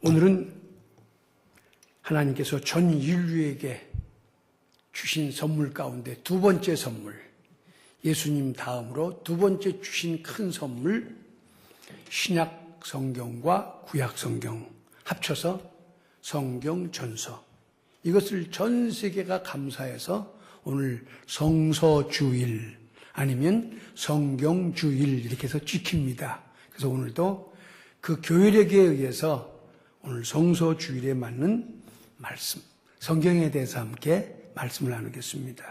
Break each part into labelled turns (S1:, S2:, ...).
S1: 오늘은 하나님께서 전 인류에게 주신 선물 가운데 두 번째 선물, 예수님 다음으로 두 번째 주신 큰 선물, 신약 성경과 구약 성경 합쳐서 성경 전서. 이것을 전 세계가 감사해서 오늘 성서주일 아니면 성경주일 이렇게 해서 지킵니다. 그래서 오늘도 그 교회력에 의해서 오늘 성서주일에 맞는 말씀, 성경에 대해서 함께 말씀을 나누겠습니다.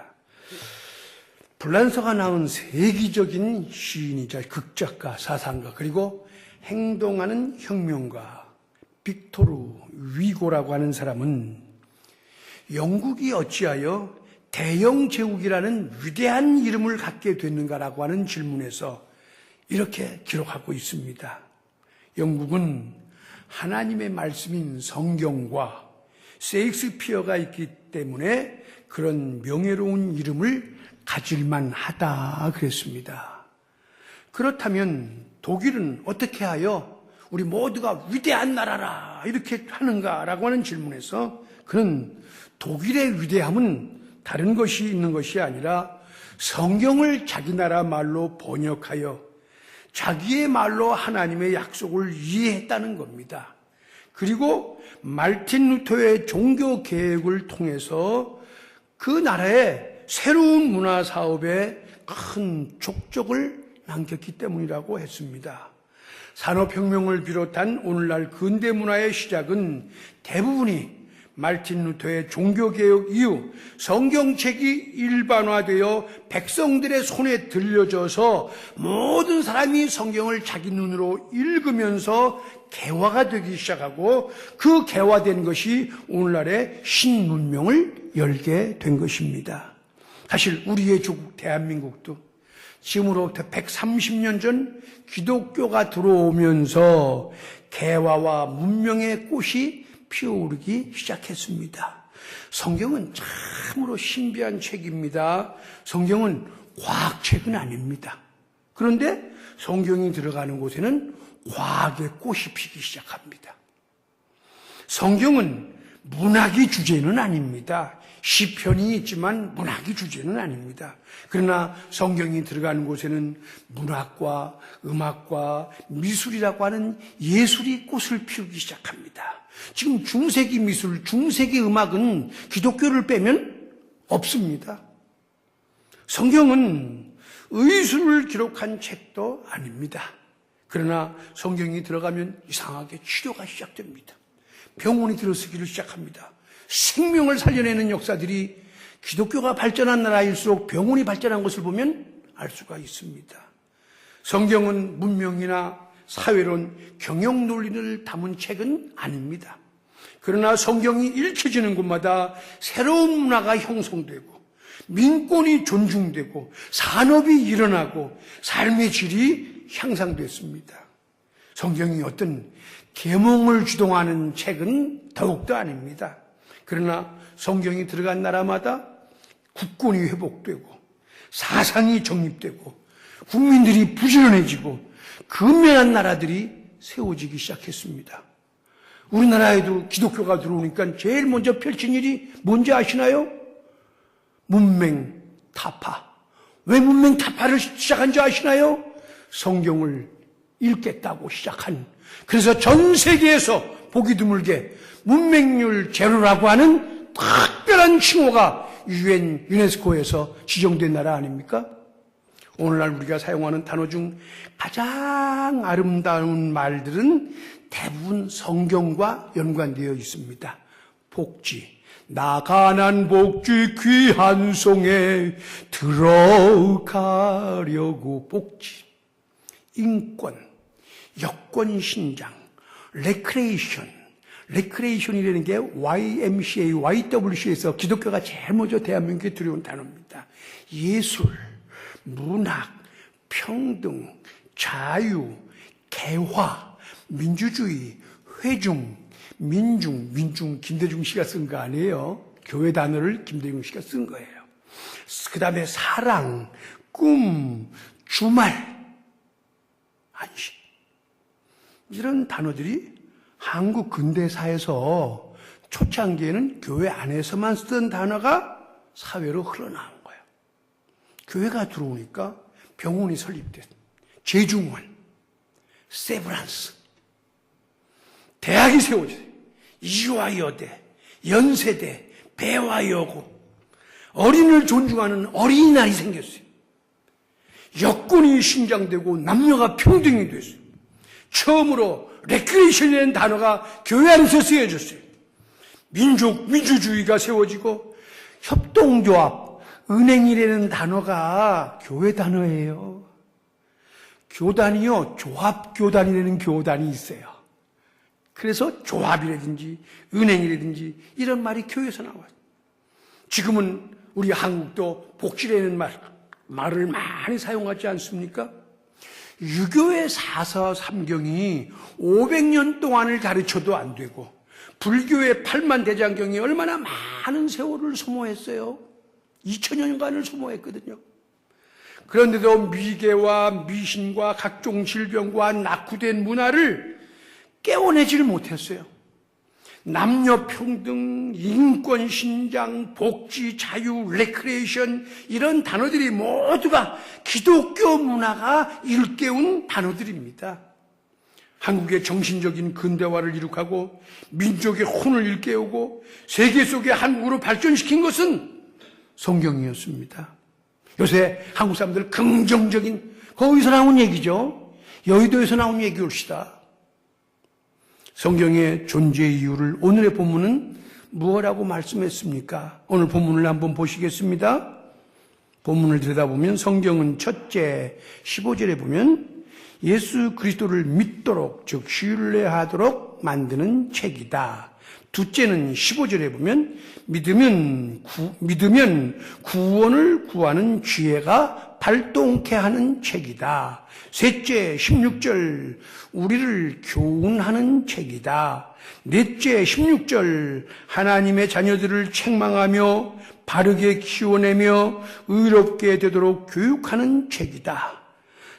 S1: 불란서가 나온 세계적인 시인이자 극작가, 사상가, 그리고 행동하는 혁명가 빅토르 위고라고 하는 사람은 영국이 어찌하여 대영 제국이라는 위대한 이름을 갖게 됐는가라고 하는 질문에서 이렇게 기록하고 있습니다. 영국은 하나님의 말씀인 성경과 셰익스피어가 있기 때문에 그런 명예로운 이름을 가질만 하다 그랬습니다. 그렇다면 독일은 어떻게 하여 우리 모두가 위대한 나라라 이렇게 하는가라고 하는 질문에서 그는 독일의 위대함은 다른 것이 있는 것이 아니라 성경을 자기 나라 말로 번역하여 자기의 말로 하나님의 약속을 이해했다는 겁니다. 그리고 말틴 루터의 종교 개혁을 통해서 그 나라의 새로운 문화 사업에 큰 족적을 남겼기 때문이라고 했습니다. 산업혁명을 비롯한 오늘날 근대 문화의 시작은 대부분이 말틴 루터의 종교개혁 이후 성경책이 일반화되어 백성들의 손에 들려져서 모든 사람이 성경을 자기 눈으로 읽으면서 개화가 되기 시작하고 그 개화된 것이 오늘날의 신문명을 열게 된 것입니다. 사실 우리의 조국 대한민국도 지금으로부터 130년 전 기독교가 들어오면서 개화와 문명의 꽃이 피어오르기 시작했습니다. 성경은 참으로 신비한 책입니다. 성경은 과학책은 아닙니다. 그런데 성경이 들어가는 곳에는 과학의 꽃이 피기 시작합니다. 성경은 문학이 주제는 아닙니다. 시편이 있지만 문학이 주제는 아닙니다. 그러나 성경이 들어가는 곳에는 문학과 음악과 미술이라고 하는 예술이 꽃을 피우기 시작합니다. 지금 중세기 미술, 중세기 음악은 기독교를 빼면 없습니다. 성경은 의술을 기록한 책도 아닙니다. 그러나 성경이 들어가면 이상하게 치료가 시작됩니다. 병원이 들어서기를 시작합니다. 생명을 살려내는 역사들이 기독교가 발전한 나라일수록 병원이 발전한 것을 보면 알 수가 있습니다. 성경은 문명이나 사회론, 경영 논리를 담은 책은 아닙니다. 그러나 성경이 읽혀지는 곳마다 새로운 문화가 형성되고 민권이 존중되고 산업이 일어나고 삶의 질이 향상됐습니다. 성경이 어떤 계몽을 주동하는 책은 더욱더 아닙니다. 그러나 성경이 들어간 나라마다 국권이 회복되고 사상이 정립되고 국민들이 부지런해지고 근면한 나라들이 세워지기 시작했습니다. 우리나라에도 기독교가 들어오니까 제일 먼저 펼친 일이 뭔지 아시나요? 문맹 타파. 왜 문맹 타파를 시작한 줄 아시나요? 성경을 읽겠다고 시작한. 그래서 전 세계에서 보기 드물게 문맹률 제로라고 하는 특별한 칭호가 유네스코에서 지정된 나라 아닙니까? 오늘날 우리가 사용하는 단어 중 가장 아름다운 말들은 대부분 성경과 연관되어 있습니다. 복지, 나 가난 복지 귀한 송에 들어가려고 복지, 인권, 여권 신장, 레크레이션이라는 게 YMCA, YWC에서 기독교가 제일 먼저 대한민국에 들여온 단어입니다. 예술, 문학, 평등, 자유, 개화, 민주주의, 회중, 민중 김대중 씨가 쓴 거 아니에요. 교회 단어를 김대중 씨가 쓴 거예요. 그 다음에 사랑, 꿈, 주말, 안식. 이런 단어들이 한국 근대사에서 초창기에는 교회 안에서만 쓰던 단어가 사회로 흘러나온 거예요. 교회가 들어오니까 병원이 설립됐어요. 재중원, 세브란스, 대학이 세워졌어요. 이화여대, 연세대, 배화여고, 어린이를 존중하는 어린이날이 생겼어요. 여권이 신장되고 남녀가 평등이 됐어요. 처음으로 레크레이션이라는 단어가 교회 안에서 쓰여졌어요. 민주주의가 세워지고 협동조합, 은행이라는 단어가 교회 단어예요. 교단이요, 조합교단이라는 교단이 있어요. 그래서 조합이라든지 은행이라든지 이런 말이 교회에서 나와요. 지금은 우리 한국도 복지라는 말을 많이 사용하지 않습니까? 유교의 사서삼경이 500년 동안을 가르쳐도 안 되고 불교의 팔만대장경이 얼마나 많은 세월을 소모했어요. 2000년간을 소모했거든요. 그런데도 미개와 미신과 각종 질병과 낙후된 문화를 깨워내지를 못했어요. 남녀 평등, 인권 신장, 복지, 자유, 레크레이션 이런 단어들이 모두가 기독교 문화가 일깨운 단어들입니다. 한국의 정신적인 근대화를 이룩하고 민족의 혼을 일깨우고 세계 속에 한국으로 발전시킨 것은 성경이었습니다. 요새 한국 사람들 긍정적인, 거기서 나온 얘기죠. 여의도에서 나온 얘기 옵시다. 성경의 존재 이유를 오늘의 본문은 무엇이라고 말씀했습니까? 오늘 본문을 한번 보시겠습니다. 본문을 들여다보면 성경은 첫째 15절에 보면 예수 그리스도를 믿도록, 즉 신뢰하도록 만드는 책이다. 둘째는 15절에 보면 믿으면 구원을 구하는 지혜가 발동케 하는 책이다. 셋째 16절 우리를 교훈하는 책이다. 넷째 16절 하나님의 자녀들을 책망하며 바르게 키워내며 의롭게 되도록 교육하는 책이다.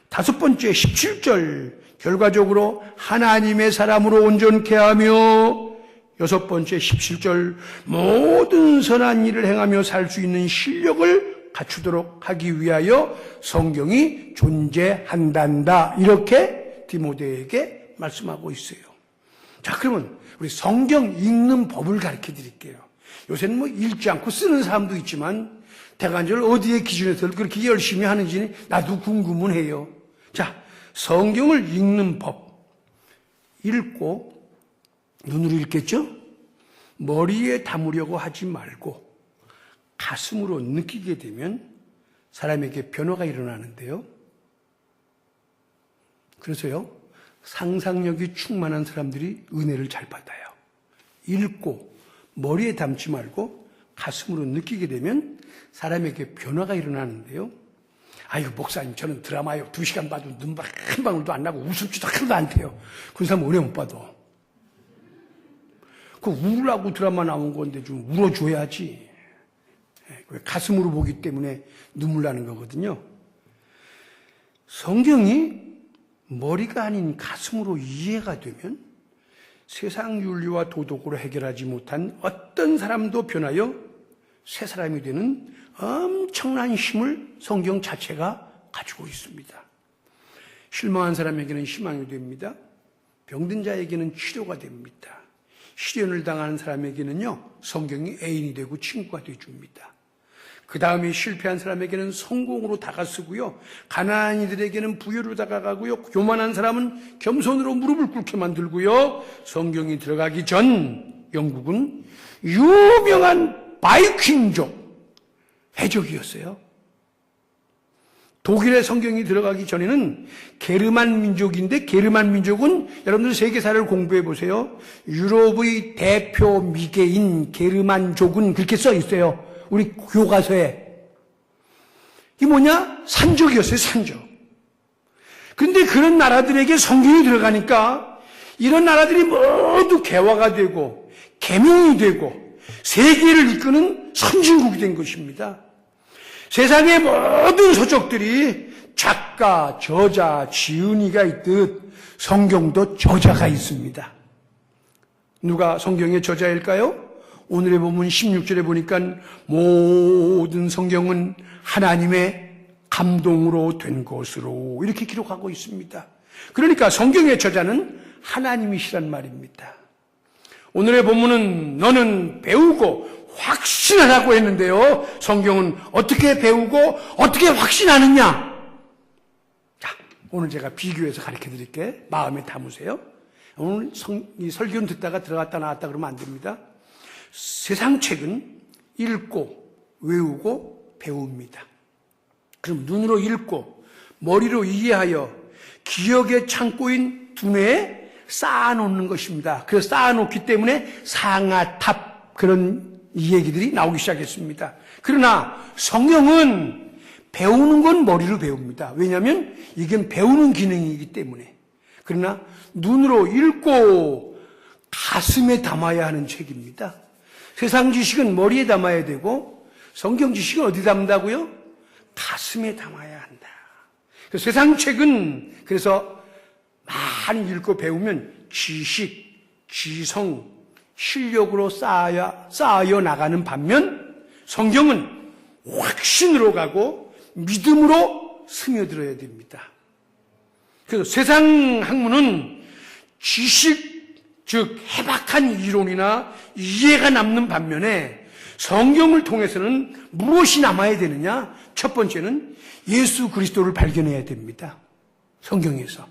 S1: 다섯 번째 17절 결과적으로 하나님의 사람으로 온전케 하며 여섯 번째 17절 모든 선한 일을 행하며 살 수 있는 실력을 갖추도록 하기 위하여 성경이 존재한단다. 이렇게 디모데에게 말씀하고 있어요. 자, 그러면 우리 성경 읽는 법을 가르쳐 드릴게요. 요새는 뭐 읽지 않고 쓰는 사람도 있지만 대간절 어디에 기준에서 그렇게 열심히 하는지 나도 궁금은 해요. 자, 성경을 읽는 법. 읽고 눈으로 읽겠죠? 머리에 담으려고 하지 말고 가슴으로 느끼게 되면 사람에게 변화가 일어나는데요. 그래서요, 상상력이 충만한 사람들이 은혜를 잘 받아요. 읽고 머리에 담지 말고 가슴으로 느끼게 되면 사람에게 변화가 일어나는데요. 아이고, 목사님, 저는 드라마요 2시간 봐도 눈물 한 방울도 안 나고 웃음지도 하나도 안 돼요. 그런 사람 은혜 못 받아. 그 울라고 드라마 나온 건데 좀 울어줘야지. 가슴으로 보기 때문에 눈물 나는 거거든요. 성경이 머리가 아닌 가슴으로 이해가 되면 세상 윤리와 도덕으로 해결하지 못한 어떤 사람도 변하여 새 사람이 되는 엄청난 힘을 성경 자체가 가지고 있습니다. 실망한 사람에게는 희망이 됩니다. 병든 자에게는 치료가 됩니다. 시련을 당하는 사람에게는요, 성경이 애인이 되고 친구가 되어줍니다. 그 다음에 실패한 사람에게는 성공으로 다가서고요, 가난한 이들에게는 부여로 다가가고요, 교만한 사람은 겸손으로 무릎을 꿇게 만들고요. 성경이 들어가기 전 영국은 유명한 바이킹족 해적이었어요. 독일의 성경이 들어가기 전에는 게르만 민족인데, 게르만 민족은 여러분들 세계사를 공부해 보세요. 유럽의 대표 미개인 게르만족은 그렇게 써 있어요. 우리 교과서에. 이게 뭐냐? 산족이었어요, 산족. 그런데 그런 나라들에게 성경이 들어가니까 이런 나라들이 모두 개화가 되고 계명이 되고 세계를 이끄는 선진국이 된 것입니다. 세상의 모든 서적들이 작가, 저자, 지은이가 있듯 성경도 저자가 있습니다. 누가 성경의 저자일까요? 오늘의 본문 16절에 보니까 모든 성경은 하나님의 감동으로 된 것으로 이렇게 기록하고 있습니다. 그러니까 성경의 저자는 하나님이시란 말입니다. 오늘의 본문은 너는 배우고 확신하라고 했는데요. 성경은 어떻게 배우고 어떻게 확신하느냐? 자, 오늘 제가 비교해서 가르쳐 드릴게요. 마음에 담으세요. 오늘 이 설교는 듣다가 들어갔다 나왔다 그러면 안 됩니다. 세상 책은 읽고 외우고 배웁니다. 그럼 눈으로 읽고 머리로 이해하여 기억의 창고인 두뇌에 쌓아놓는 것입니다. 그래서 쌓아놓기 때문에 상아탑 그런 얘기들이 나오기 시작했습니다. 그러나 성경은 배우는 건 머리로 배웁니다. 왜냐하면 이건 배우는 기능이기 때문에. 그러나 눈으로 읽고 가슴에 담아야 하는 책입니다. 세상 지식은 머리에 담아야 되고 성경 지식은 어디 담는다고요? 가슴에 담아야 한다. 세상 책은 그래서 많이 읽고 배우면 지식, 지성, 실력으로 쌓여 나가는 반면 성경은 확신으로 가고 믿음으로 스며들어야 됩니다. 그래서 세상 학문은 지식, 즉 해박한 이론이나 이해가 남는 반면에 성경을 통해서는 무엇이 남아야 되느냐? 첫 번째는 예수 그리스도를 발견해야 됩니다. 성경에서.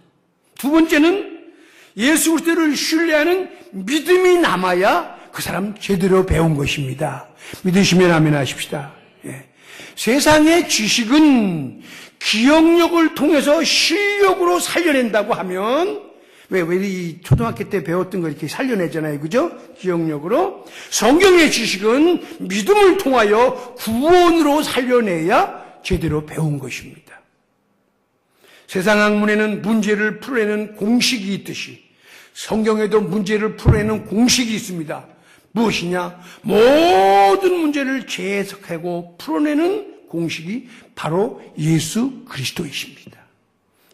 S1: 두 번째는 예수 그리스도를 신뢰하는 믿음이 남아야 그 사람 제대로 배운 것입니다. 믿으시면 아멘 하십시다. 예. 세상의 지식은 기억력을 통해서 실력으로 살려낸다고 하면 왜 이 초등학교 때 배웠던 거 이렇게 살려내잖아요. 그죠? 기억력으로. 성경의 지식은 믿음을 통하여 구원으로 살려내야 제대로 배운 것입니다. 세상 학문에는 문제를 풀어내는 공식이 있듯이 성경에도 문제를 풀어내는 공식이 있습니다. 무엇이냐? 모든 문제를 재해석하고 풀어내는 공식이 바로 예수 그리스도이십니다.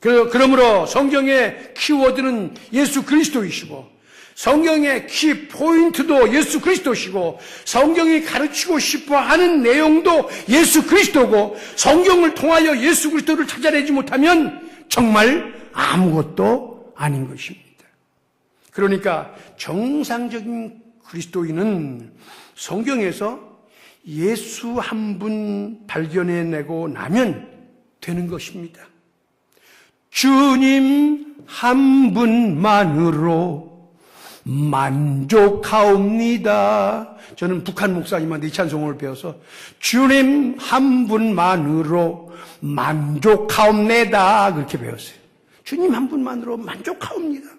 S1: 그러므로 성경의 키워드는 예수 그리스도이시고 성경의 키 포인트도 예수 그리스도시고 성경이 가르치고 싶어 하는 내용도 예수 그리스도고 성경을 통하여 예수 그리스도를 찾아내지 못하면 정말 아무것도 아닌 것입니다. 그러니까 정상적인 그리스도인은 성경에서 예수 한 분 발견해내고 나면 되는 것입니다. 주님 한 분만으로 만족하옵니다. 저는 북한 목사님한테 이 찬송을 배워서 주님 한 분만으로 만족하옵니다 그렇게 배웠어요. 주님 한 분만으로 만족하옵니다.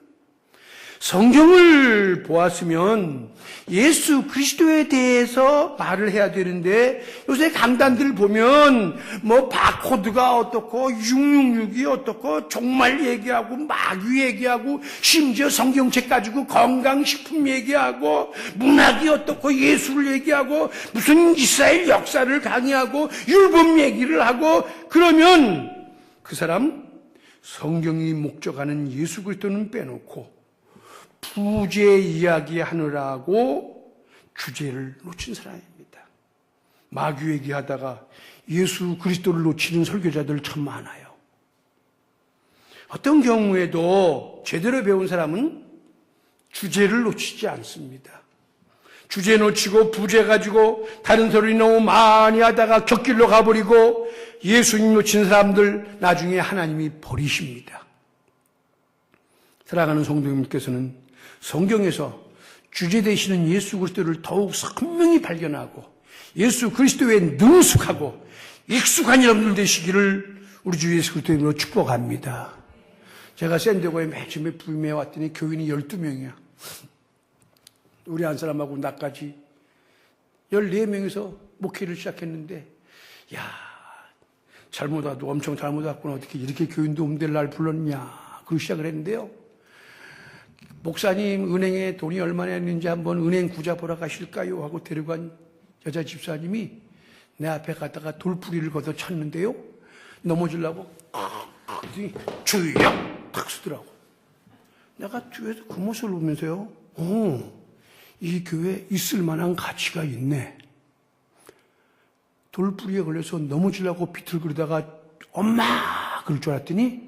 S1: 성경을 보았으면 예수 그리스도에 대해서 말을 해야 되는데 요새 강단들 보면 뭐 바코드가 어떻고 666이 어떻고 종말 얘기하고 마귀 얘기하고 심지어 성경책 가지고 건강식품 얘기하고 문학이 어떻고 예술을 얘기하고 무슨 이스라엘 역사를 강의하고 율법 얘기를 하고 그러면 그 사람 성경이 목적하는 예수 그리스도는 빼놓고 부재 이야기 하느라고 주제를 놓친 사람입니다. 마귀 얘기하다가 예수 그리스도를 놓치는 설교자들 참 많아요. 어떤 경우에도 제대로 배운 사람은 주제를 놓치지 않습니다. 주제 놓치고 부재 가지고 다른 소리 너무 많이 하다가 곁길로 가버리고 예수님 놓친 사람들 나중에 하나님이 버리십니다. 사랑하는 성도님께서는 성경에서 주제 되시는 예수 그리스도를 더욱 선명히 발견하고 예수 그리스도에 능숙하고 익숙한 여러분들 되시기를 우리 주 예수 그리스도 이름으로 축복합니다. 제가 샌디에고에 맨 처음에 부임해 왔더니 교인이 12명이야. 우리 한 사람하고 나까지 14명에서 목회를 시작했는데 야 잘못하도 엄청 잘못했구나. 어떻게 이렇게 교인도 없는데 날 불렀냐. 그러고 시작을 했는데요. 목사님 은행에 돈이 얼마나 있는지 한번 은행 구자 보러 가실까요? 하고 데려간 여자 집사님이 내 앞에 가다가 돌풀이를 걷어 쳤는데요. 넘어지려고 주여 탁 쓰더라고. 내가 뒤에서 그 모습을 보면서요. 이 교회에 있을 만한 가치가 있네. 돌부리에 걸려서 넘어지려고 비틀거리다가 엄마 그럴 줄 알았더니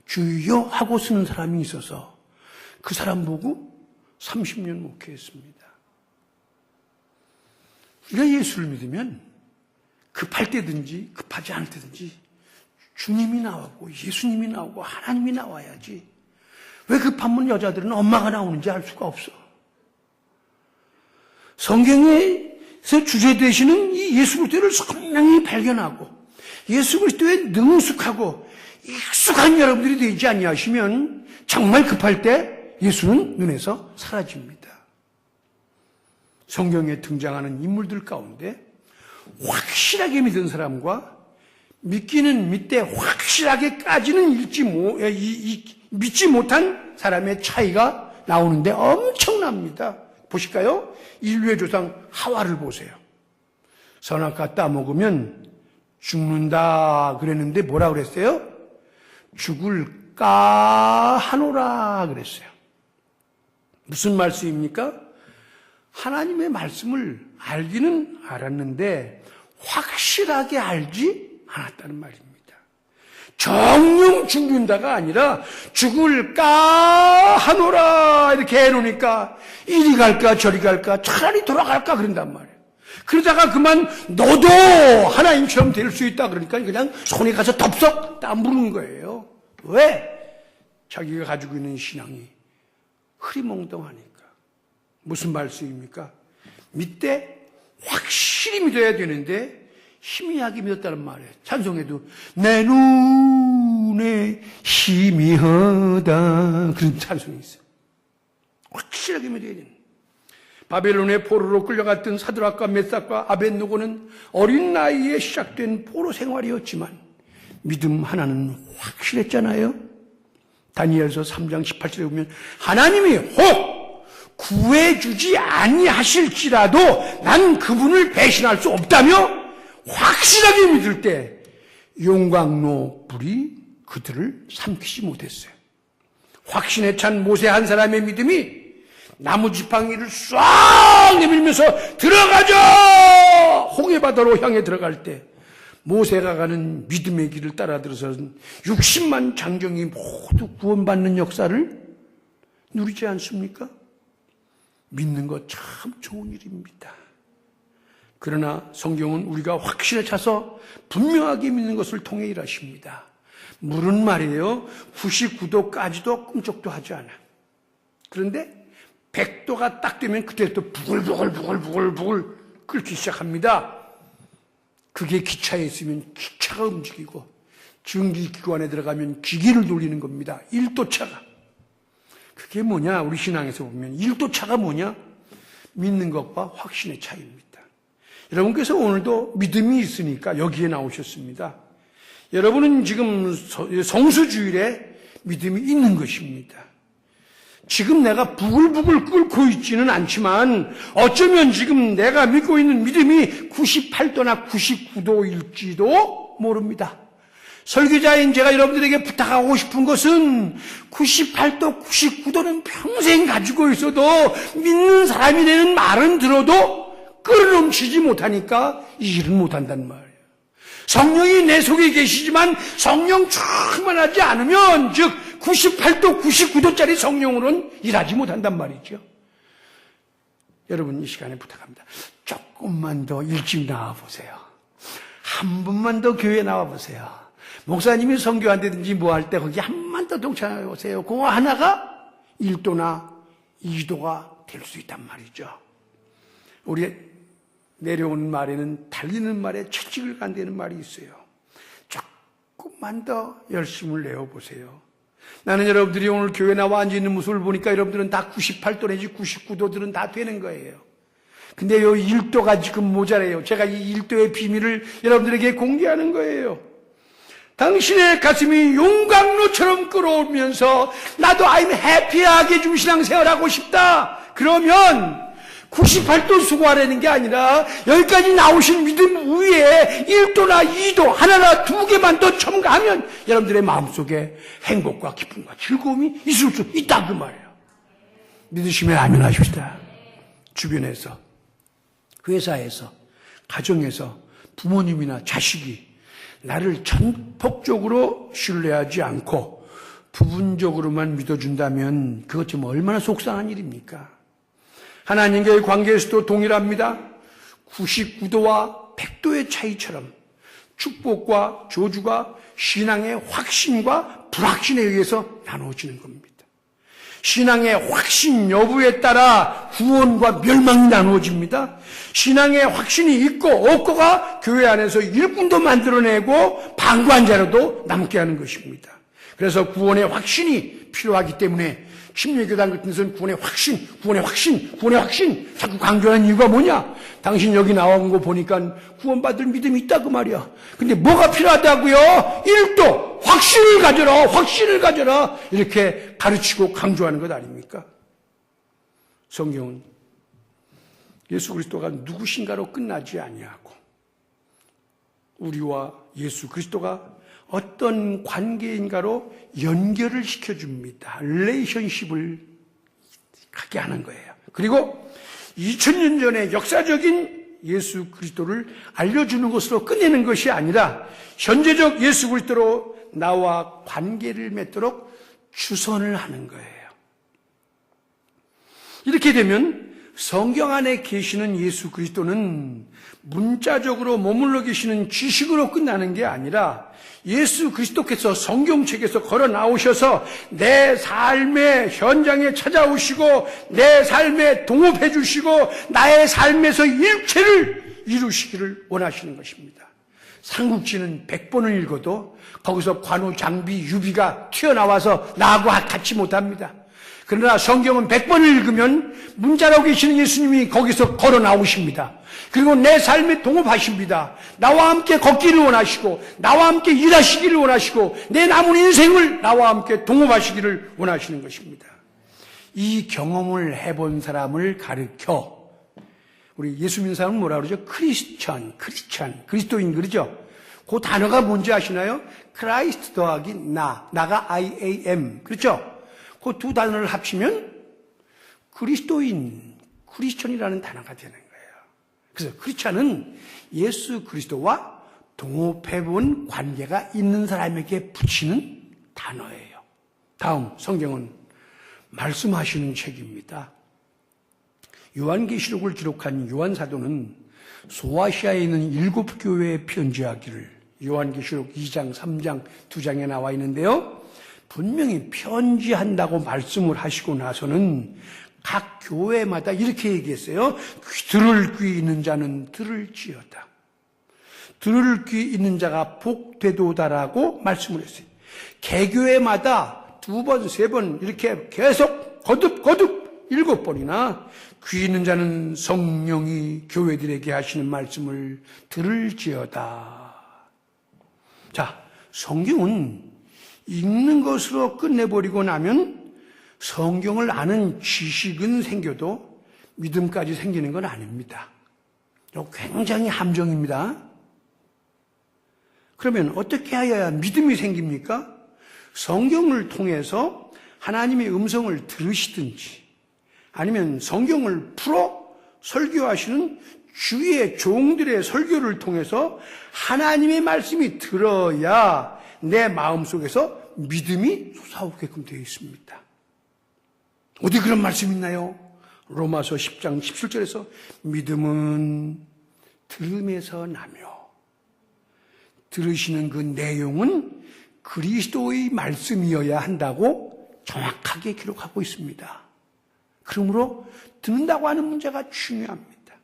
S1: 주여 하고 쓰는 사람이 있어서 그 사람 보고 30년 목회했습니다. 우리가 예수를 믿으면 급할 때든지 급하지 않을 때든지 주님이 나오고 예수님이 나오고 하나님이 나와야지. 왜 급하면 여자들은 엄마가 나오는지 알 수가 없어. 성경에서 주제되시는 이 예수 그리스도를 선명히 발견하고 예수 그리스도에 능숙하고 익숙한 여러분들이 되지 아니하시면 정말 급할 때 예수는 눈에서 사라집니다. 성경에 등장하는 인물들 가운데 확실하게 믿은 사람과 믿기는 믿되 확실하게까지는 믿지 못한 사람의 차이가 나오는데 엄청납니다. 보실까요? 인류의 조상 하와를 보세요. 선악과 따먹으면 죽는다 그랬는데 뭐라 그랬어요? 죽을까 하노라 그랬어요. 무슨 말씀입니까? 하나님의 말씀을 알기는 알았는데 확실하게 알지 않았다는 말입니다. 정령 죽는다가 아니라 죽을까 하노라 이렇게 해놓으니까 이리 갈까 저리 갈까 차라리 돌아갈까 그런단 말이에요. 그러다가 그만 너도 하나님처럼 될 수 있다 그러니까 그냥 손에 가서 덥석 따무는 거예요. 왜? 자기가 가지고 있는 신앙이 흐리멍덩하니까. 무슨 말씀입니까? 믿되 확실히 믿어야 되는데 희미하게 믿었다는 말이에요. 찬송에도 내 눈에 희미하다 그런 찬송이 있어요. 확실하게 믿어야 되는. 바벨론의 포로로 끌려갔던 사드락과 메삭과 아벳느고는 어린 나이에 시작된 포로 생활이었지만 믿음 하나는 확실했잖아요. 다니엘서 3장 18절에 보면 하나님이 혹 구해주지 아니하실지라도 난 그분을 배신할 수 없다며 확실하게 믿을 때 용광로 불이 그들을 삼키지 못했어요. 확신에 찬 모세 한 사람의 믿음이 나무지팡이를 싹 내밀면서 들어가자! 홍해바다로 향해 들어갈 때 모세가 가는 믿음의 길을 따라 들어서 60만 장정이 모두 구원받는 역사를 누리지 않습니까? 믿는 것 참 좋은 일입니다. 그러나 성경은 우리가 확신에 차서 분명하게 믿는 것을 통해 일하십니다. 물은 말이에요. 99도까지도 꿈쩍도 하지 않아. 그런데 100도가 딱 되면 그때부터 부글부글 끓기 시작합니다. 그게 기차에 있으면 기차가 움직이고 증기기관에 들어가면 기계를 돌리는 겁니다. 1도차가. 그게 뭐냐? 우리 신앙에서 보면 1도차가 뭐냐? 믿는 것과 확신의 차이입니다. 여러분께서 오늘도 믿음이 있으니까 여기에 나오셨습니다. 여러분은 지금 성수주일에 믿음이 있는 것입니다. 지금 내가 부글부글 끓고 있지는 않지만 어쩌면 지금 내가 믿고 있는 믿음이 98도나 99도일지도 모릅니다. 설교자인 제가 여러분들에게 부탁하고 싶은 것은 98도, 99도는 평생 가지고 있어도 믿는 사람이 되는 말은 들어도 끌어넘치지 못하니까 이 일은 못한단 말이에요. 성령이 내 속에 계시지만 성령 충만하지 않으면 즉 98도, 99도짜리 성령으로는 일하지 못한단 말이죠. 여러분 이 시간에 부탁합니다. 조금만 더 일찍 나와보세요. 한 번만 더 교회에 나와보세요. 목사님이 선교한다든지 뭐 할 때 거기 한 번만 더 동참해 보세요. 그거 하나가 1도나 2도가 될 수 있단 말이죠. 우리 내려오는 말에는 달리는 말에 채찍을 간다는 말이 있어요. 조금만 더 열심을 내어보세요. 나는 여러분들이 오늘 교회 나와 앉아있는 모습을 보니까 여러분들은 다 98도 내지 99도들은 다 되는 거예요. 근데 요 1도가 지금 모자라요. 제가 이 1도의 비밀을 여러분들에게 공개하는 거예요. 당신의 가슴이 용광로처럼 끓어오면서 나도 I'm happy하게 좀 신앙생활하고 싶다. 그러면 98도 수고하라는 게 아니라 여기까지 나오신 믿음 위에 1도나 2도 하나나 두 개만 더 첨가하면 여러분들의 마음속에 행복과 기쁨과 즐거움이 있을 수 있다 그 말이에요. 믿으시면 아멘 하십시다. 주변에서, 회사에서, 가정에서 부모님이나 자식이 나를 전폭적으로 신뢰하지 않고 부분적으로만 믿어준다면 그것 좀 얼마나 속상한 일입니까? 하나님과의 관계에서도 동일합니다. 99도와 100도의 차이처럼 축복과 저주가 신앙의 확신과 불확신에 의해서 나누어지는 겁니다. 신앙의 확신 여부에 따라 구원과 멸망이 나누어집니다. 신앙의 확신이 있고 없고가 교회 안에서 일꾼도 만들어내고 방관자로도 남게 하는 것입니다. 그래서 구원의 확신이 필요하기 때문에 심리교단 같은 데서는 구원의 확신, 구원의 확신, 구원의 확신 자꾸 강조하는 이유가 뭐냐? 당신 여기 나온 거 보니까 구원받을 믿음이 있다 그 말이야. 근데 뭐가 필요하다고요? 1도 확신을 가져라, 확신을 가져라 이렇게 가르치고 강조하는 것 아닙니까? 성경은 예수 그리스도가 누구신가로 끝나지 아니하고 우리와 예수 그리스도가 어떤 관계인가로 연결을 시켜줍니다. 릴레이션십을 갖게 하는 거예요. 그리고 2000년 전의 역사적인 예수 그리스도를 알려주는 것으로 끝내는 것이 아니라 현재적 예수 그리스도로 나와 관계를 맺도록 주선을 하는 거예요. 이렇게 되면 성경 안에 계시는 예수 그리스도는 문자적으로 머물러 계시는 지식으로 끝나는 게 아니라 예수 그리스도께서 성경책에서 걸어 나오셔서 내 삶의 현장에 찾아오시고 내 삶에 동업해 주시고 나의 삶에서 일체를 이루시기를 원하시는 것입니다. 삼국지는 100번을 읽어도 거기서 관우, 장비, 유비가 튀어나와서 나하고 같이 못합니다. 그러나 성경은 100번을 읽으면 문자로 계시는 예수님이 거기서 걸어 나오십니다. 그리고 내 삶에 동업하십니다. 나와 함께 걷기를 원하시고 나와 함께 일하시기를 원하시고 내 남은 인생을 나와 함께 동업하시기를 원하시는 것입니다. 이 경험을 해본 사람을 가르쳐 우리 예수 믿는 사람은 뭐라 그러죠? 크리스찬, 그리스도인 그러죠? 그 단어가 뭔지 아시나요? 크라이스트 더하기 나가 I am 그렇죠? 그 두 단어를 합치면 그리스도인, 크리스천이라는 단어가 되는 거예요. 그래서 크리스천은 예수 그리스도와 동업해본 관계가 있는 사람에게 붙이는 단어예요. 다음 성경은 말씀하시는 책입니다. 요한계시록을 기록한 요한사도는 소아시아에 있는 7교회에 편지하기를 요한계시록 2장, 3장, 2장에 나와 있는데요. 분명히 편지한다고 말씀을 하시고 나서는 각 교회마다 이렇게 얘기했어요. 들을 귀 있는 자는 들을지어다. 들을 귀 있는 자가 복되도다라고 말씀을 했어요. 개교회마다 2번, 3번 이렇게 계속 거듭 7번이나 귀 있는 자는 성령이 교회들에게 하시는 말씀을 들을지어다. 자, 성경은 읽는 것으로 끝내버리고 나면 성경을 아는 지식은 생겨도 믿음까지 생기는 건 아닙니다. 이거 굉장히 함정입니다. 그러면 어떻게 하여야 믿음이 생깁니까? 성경을 통해서 하나님의 음성을 들으시든지 아니면 성경을 풀어 설교하시는 주위의 종들의 설교를 통해서 하나님의 말씀이 들어야 내 마음속에서 믿음이 솟아오게끔 되어 있습니다. 어디 그런 말씀 있나요? 로마서 10장 17절에서 믿음은 들음에서 나며 들으시는 그 내용은 그리스도의 말씀이어야 한다고 정확하게 기록하고 있습니다. 그러므로 듣는다고 하는 문제가 중요합니다.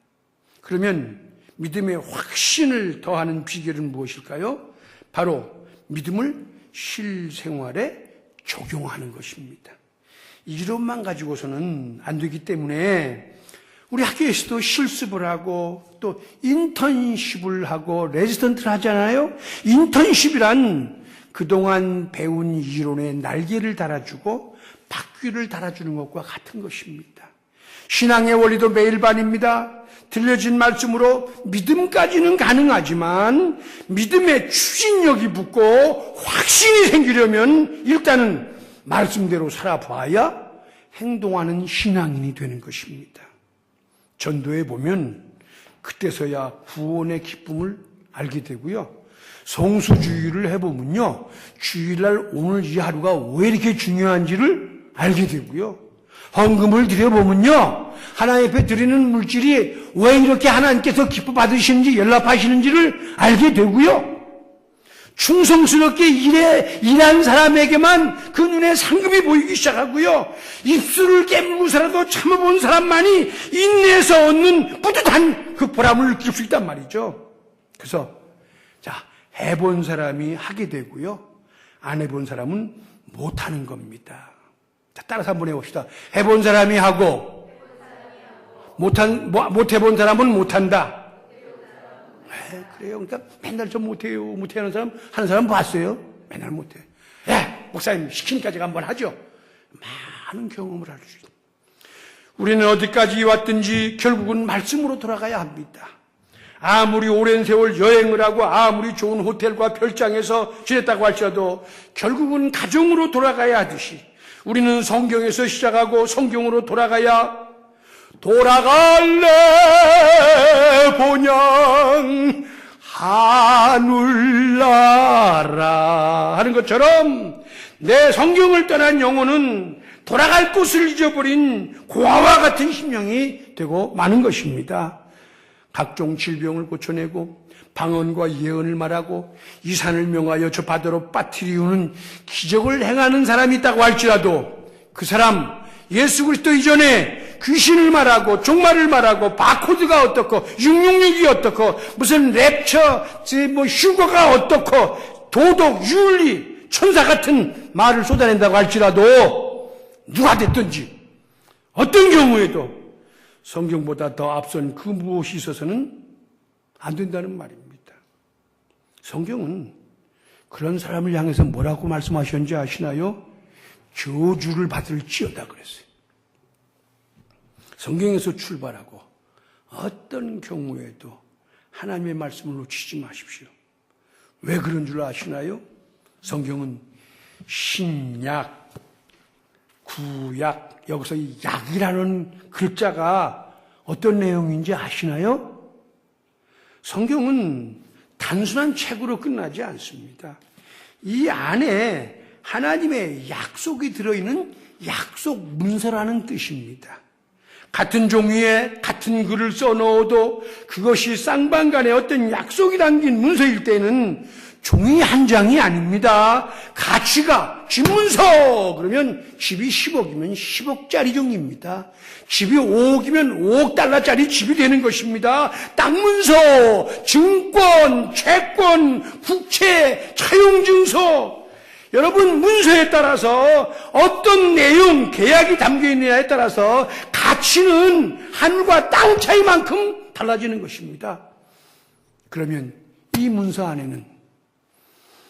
S1: 그러면 믿음의 확신을 더하는 비결은 무엇일까요? 바로 믿음을 실생활에 적용하는 것입니다. 이론만 가지고서는 안 되기 때문에 우리 학교에서도 실습을 하고 또 인턴십을 하고 레지던트를 하잖아요. 인턴십이란 그동안 배운 이론에 날개를 달아주고 바퀴를 달아주는 것과 같은 것입니다. 신앙의 원리도 매일 반입니다. 들려진 말씀으로 믿음까지는 가능하지만 믿음의 추진력이 붙고 확신이 생기려면 일단은 말씀대로 살아봐야 행동하는 신앙인이 되는 것입니다. 전도해 보면 그때서야 구원의 기쁨을 알게 되고요. 성수주의를 해보면요, 주일날 오늘 이 하루가 왜 이렇게 중요한지를 알게 되고요. 헌금을 드려보면요, 하나님 앞에 드리는 물질이 왜 이렇게 하나님께서 기뻐 받으시는지 연락하시는지를 알게 되고요. 충성스럽게 일한 사람에게만 그 눈에 상급이 보이기 시작하고요. 입술을 깨물고서라도 참아본 사람만이 인내에서 얻는 뿌듯한 그 보람을 느낄 수 있단 말이죠. 그래서 자, 해본 사람이 하게 되고요, 안 해본 사람은 못하는 겁니다. 자, 따라서 한번 해봅시다. 해본 사람이 하고 못 해본 사람은 못한다. 그래요. 그러니까 맨날 좀 못해요. 못하는 사람, 하는 사람 봤어요? 맨날 못해. 목사님 시키니까 제가 한번 하죠. 많은 경험을 할 수 있어요. 우리는 어디까지 왔든지 결국은 말씀으로 돌아가야 합니다. 아무리 오랜 세월 여행을 하고 아무리 좋은 호텔과 별장에서 지냈다고 할지라도 결국은 가정으로 돌아가야 하듯이 우리는 성경에서 시작하고 성경으로 돌아갈래 본향 하늘나라 하는 것처럼 내 성경을 떠난 영혼은 돌아갈 곳을 잊어버린 고아와 같은 심령이 되고 마는 것입니다. 각종 질병을 고쳐내고 방언과 예언을 말하고 이산을 명하여 저 바다로 빠뜨리우는 기적을 행하는 사람이 있다고 할지라도 그 사람 예수 그리스도 이전에 귀신을 말하고 종말을 말하고 바코드가 어떻고 666이 어떻고 무슨 랩처 휴거가 어떻고 도덕 윤리 천사 같은 말을 쏟아낸다고 할지라도 누가 됐든지 어떤 경우에도 성경보다 더 앞선 그 무엇이 있어서는 안 된다는 말입니다. 성경은 그런 사람을 향해서 뭐라고 말씀하셨는지 아시나요? 저주를 받을지어다 그랬어요. 성경에서 출발하고 어떤 경우에도 하나님의 말씀을 놓치지 마십시오. 왜 그런 줄 아시나요? 성경은 신약, 구약, 여기서 이 약이라는 글자가 어떤 내용인지 아시나요? 성경은 단순한 책으로 끝나지 않습니다. 이 안에 하나님의 약속이 들어있는 약속 문서라는 뜻입니다. 같은 종이에 같은 글을 써넣어도 그것이 쌍방간에 어떤 약속이 담긴 문서일 때는 종이 한 장이 아닙니다. 가치가 집문서 그러면 집이 10억이면 10억짜리 종입니다. 집이 5억이면 5억 달러짜리 집이 되는 것입니다. 땅문서, 증권, 채권, 국채, 차용증서 여러분 문서에 따라서 어떤 내용, 계약이 담겨있느냐에 따라서 가치는 하늘과 땅 차이만큼 달라지는 것입니다. 그러면 이 문서 안에는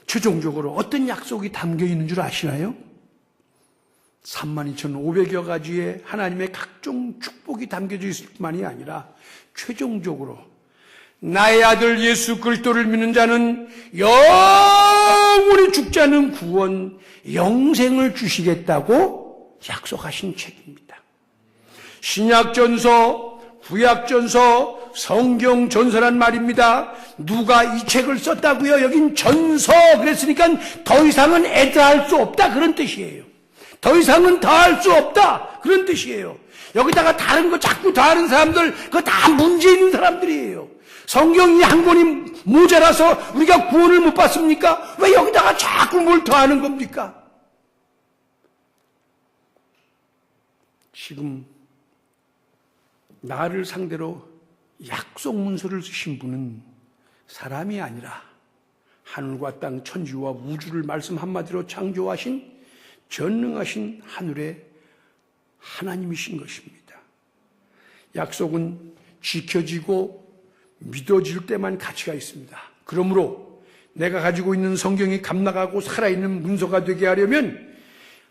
S1: 최종적으로 어떤 약속이 담겨있는 줄 아시나요? 32,500여 가지의 하나님의 각종 축복이 담겨져 있을 뿐만이 아니라 최종적으로 나의 아들 예수 그리스도를 믿는 자는 영원히 죽지 않은 구원, 영생을 주시겠다고 약속하신 책입니다. 신약전서, 구약전서, 성경전서란 말입니다. 누가 이 책을 썼다고요? 여긴 전서 그랬으니까 더 이상은 애드할 수 없다 그런 뜻이에요. 더 이상은 더할 수 없다 그런 뜻이에요. 여기다가 다른 거 자꾸 더하는 사람들 그거 다 문제 있는 사람들이에요. 성경이 한 권이 모자라서 우리가 구원을 못 받습니까? 왜 여기다가 자꾸 뭘 더하는 겁니까? 지금 나를 상대로 약속 문서를 쓰신 분은 사람이 아니라 하늘과 땅 천지와 우주를 말씀 한마디로 창조하신 전능하신 하늘의 하나님이신 것입니다. 약속은 지켜지고 믿어질 때만 가치가 있습니다. 그러므로 내가 가지고 있는 성경이 감당하고 살아있는 문서가 되게 하려면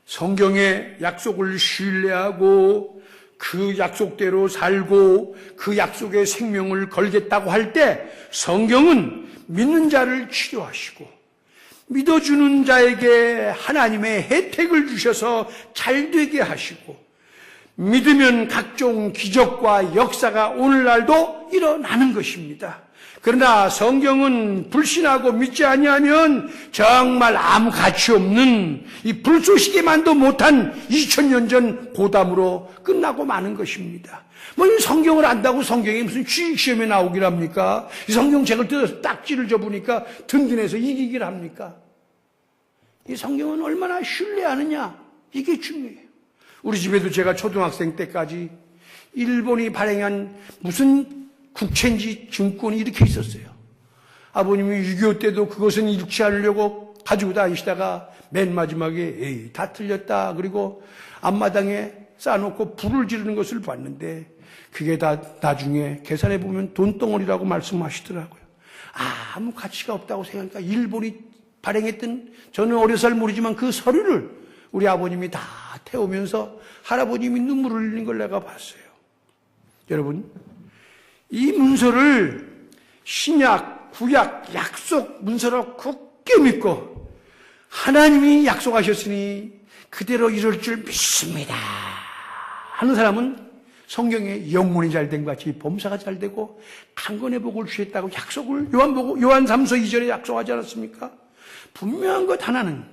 S1: 성경의 약속을 신뢰하고 그 약속대로 살고 그 약속에 생명을 걸겠다고 할 때 성경은 믿는 자를 치료하시고 믿어주는 자에게 하나님의 혜택을 주셔서 잘되게 하시고 믿으면 각종 기적과 역사가 오늘날도 일어나는 것입니다. 그러나 성경은 불신하고 믿지 아니하면 정말 아무 가치 없는 이 불쏘시개만도 못한 2000년 전 고담으로 끝나고 마는 것입니다. 뭐 이 성경을 안다고 성경이 무슨 취직시험에 나오길 합니까? 이 성경책을 뜯어서 딱지를 접으니까 든든해서 이기길 합니까? 이 성경은 얼마나 신뢰하느냐, 이게 중요해요. 우리 집에도 제가 초등학생 때까지 일본이 발행한 무슨 국채인지 증권이 이렇게 있었어요. 아버님이 6.25 때도 그것은 잃지 않으려고 가지고 다니시다가 맨 마지막에 에이 다 틀렸다 그리고 앞마당에 쌓아놓고 불을 지르는 것을 봤는데 그게 다 나중에 계산해 보면 돈덩어리라고 말씀하시더라고요. 아무 가치가 없다고 생각하니까 일본이 발행했던, 저는 어려서 모르지만 그 서류를 우리 아버님이 다 태우면서 할아버님이 눈물을 흘리는 걸 내가 봤어요. 여러분, 이 문서를 신약, 구약, 약속 문서로 굳게 믿고 하나님이 약속하셨으니 그대로 이룰 줄 믿습니다 하는 사람은 성경에 영문이 잘된 것 같이 범사가 잘되고 강건의 복을 주셨다고 약속을 요한 3서 2절에 약속하지 않았습니까? 분명한 것 하나는,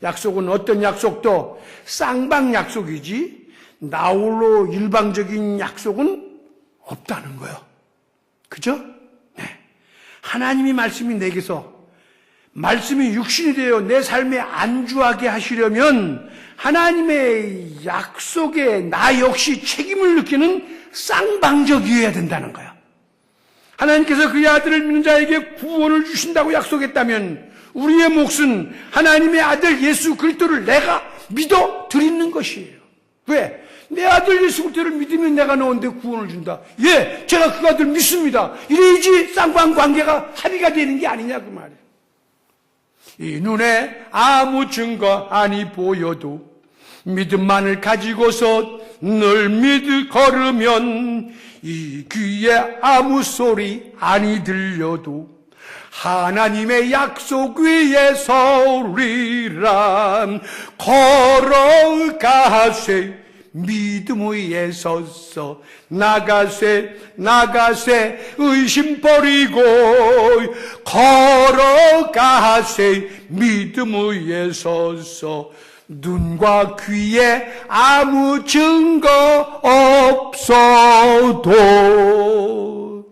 S1: 약속은 어떤 약속도 쌍방 약속이지 나홀로 일방적인 약속은 없다는 거예요. 그죠? 네. 하나님이 말씀이 내게서, 말씀이 육신이 되어 내 삶에 안주하게 하시려면 하나님의 약속에 나 역시 책임을 느끼는 쌍방적이어야 된다는 거예요. 하나님께서 그의 아들을 믿는 자에게 구원을 주신다고 약속했다면 우리의 몫은 하나님의 아들 예수 그리스도를 내가 믿어 드리는 것이에요. 왜? 내 아들 예수 그리스도를 믿으면 내가 너한테 구원을 준다. 예, 제가 그 아들 믿습니다. 이래야지 쌍방관계가 합의가 되는 게 아니냐 그 말이에요. 이 눈에 아무 증거 아니 보여도 믿음만을 가지고서 늘 믿어 걸으면 이 귀에 아무 소리 아니 들려도 하나님의 약속 위에 서리란 걸어가세 믿음 위에 서서 나가세 의심 버리고 걸어가세 믿음 위에 서서 눈과 귀에 아무 증거 없어도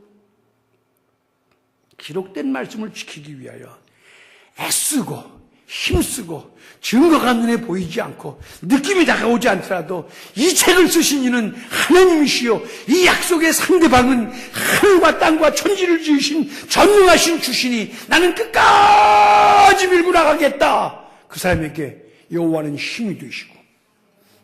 S1: 기록된 말씀을 지키기 위하여 애쓰고 힘쓰고 증거가 눈에 보이지 않고 느낌이 다가오지 않더라도 이 책을 쓰신 이는 하나님이시요 이 약속의 상대방은 하늘과 땅과 천지를 지으신 전능하신 주시니 나는 끝까지 밀고 나가겠다. 그 사람에게 여호와는 힘이 되시고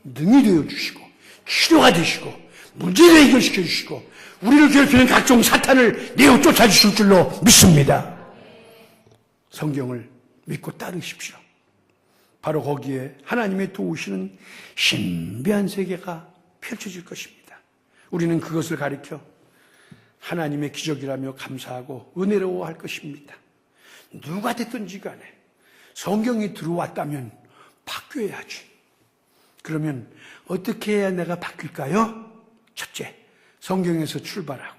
S1: 능이 되어주시고 치료가 되시고 문제를 해결시켜 주시고 우리를 괴롭히는 각종 사탄을 내어 쫓아주실 줄로 믿습니다. 성경을 믿고 따르십시오. 바로 거기에 하나님의 도우시는 신비한 세계가 펼쳐질 것입니다. 우리는 그것을 가리켜 하나님의 기적이라며 감사하고 은혜로워할 것입니다. 누가 됐든지 간에 성경이 들어왔다면 바뀌어야지. 그러면 어떻게 해야 내가 바뀔까요? 첫째, 성경에서 출발하고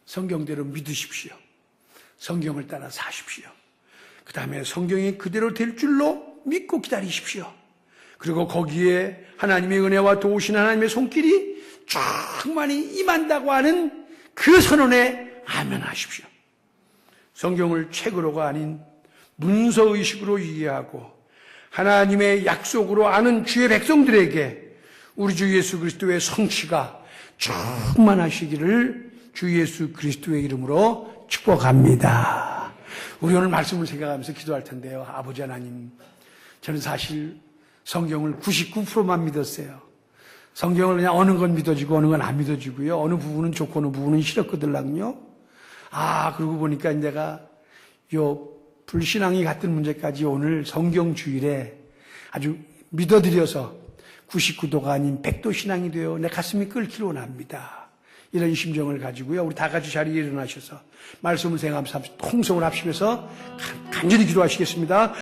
S1: 성경대로 믿으십시오. 성경을 따라 사십시오. 그 다음에 성경이 그대로 될 줄로 믿고 기다리십시오. 그리고 거기에 하나님의 은혜와 도우신 하나님의 손길이 충만히 임한다고 하는 그 선언에 아멘하십시오. 성경을 책으로가 아닌 문서의식으로 이해하고 하나님의 약속으로 아는 주의 백성들에게 우리 주 예수 그리스도의 성취가 충만하시기를 주 예수 그리스도의 이름으로 축복합니다. 우리 오늘 말씀을 생각하면서 기도할 텐데요. 아버지 하나님, 저는 사실 성경을 99%만 믿었어요. 성경을 그냥 어느 건 믿어지고 어느 건 안 믿어지고요. 어느 부분은 좋고 어느 부분은 싫었거든요. 그러고 보니까 내가 요 불신앙이 같은 문제까지 오늘 성경주일에 아주 믿어드려서 99도가 아닌 100도 신앙이 되어 내 가슴이 끓기로 원합니다. 이런 심정을 가지고요. 우리 다 같이 자리에 일어나셔서 말씀을 생각하면서 통성을 합심해서 간절히 기도하시겠습니다.